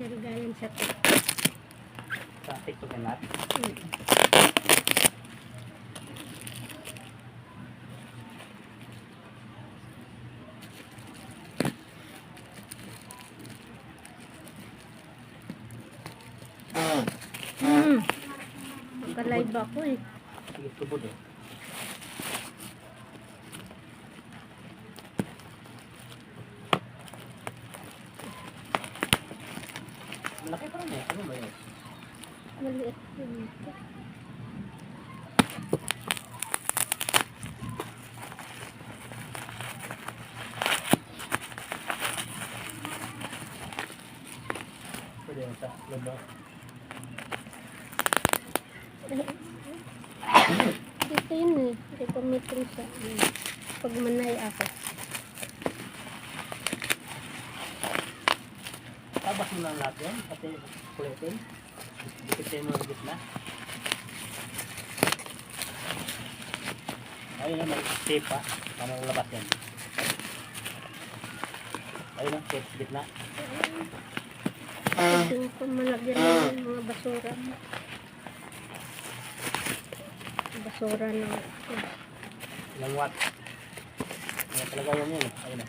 sir galing sa TikTok na lahat. Magka-live ako eh. Sige, tubod eh. Malaki pa rin eh. Ano ba yun? Maliit yun ito. Pwede yun sa lolo. Dito yun eh. Dito meeting sa pagmanay ako. Tabas mo lang lahat yan. Pati kulitin. Dikitin mo yung gitna. Ayun na, may tape pa. Paano labas yan? Ayun na, tape gitna. Pwede ko malagyan ng mga basura. Basura ng Ilang watt. Ayan talaga yan yun. Ayun na.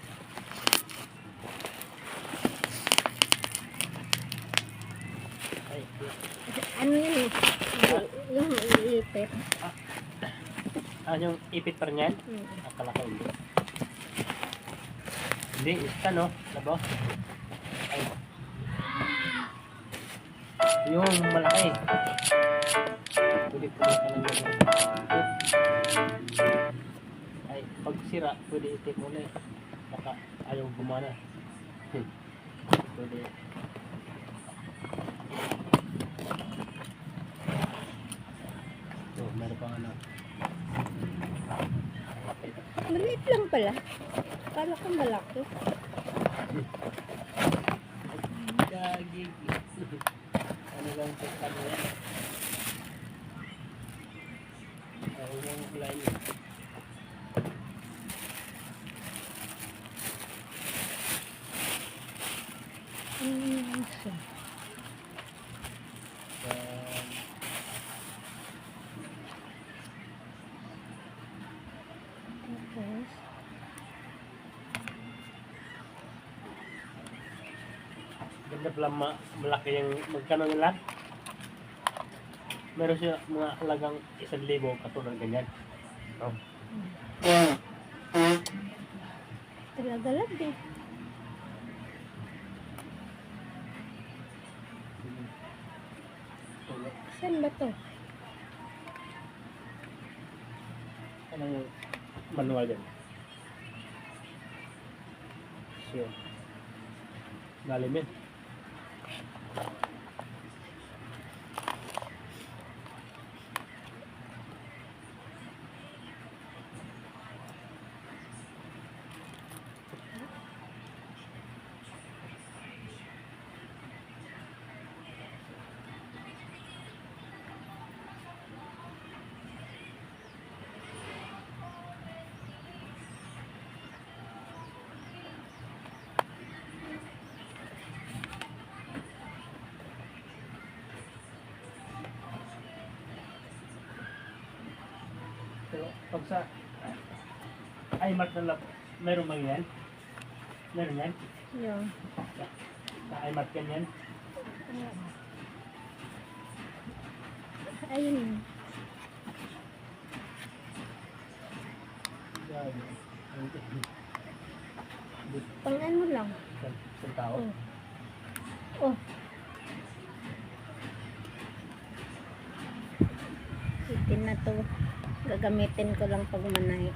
Ay, ano yun eh. Yung iipit. yung ipit pa rin yan? Akala ko hindi. Hindi, isa no? Labo? Ay. Yung malaki. Pwede po ka lang yun. Ay, pag sira, pwede itip ulit. Baka ayaw gumana. Pwede. So, meron pa ano. Maliit lang pala. Kala ko malaki. Gagig. Ano lang sa kanya yan? Ako yung kulay niya. Siya. Tapos, Ganda pala malaki yung magkano nila. Meron siya mga halagang 1,000 katulad ganyan. Oh. talaga eh. Saan ba to? Ano yung manual dyan? So, lalim yun. Pero pag sa iMart na lang, meron bang yan? Meron yan? Yun. Sa iMart yan yan? Ayun. Pang ano lang. Sa tao? Oh. Itin na to. Gagamitin ko lang pag manay.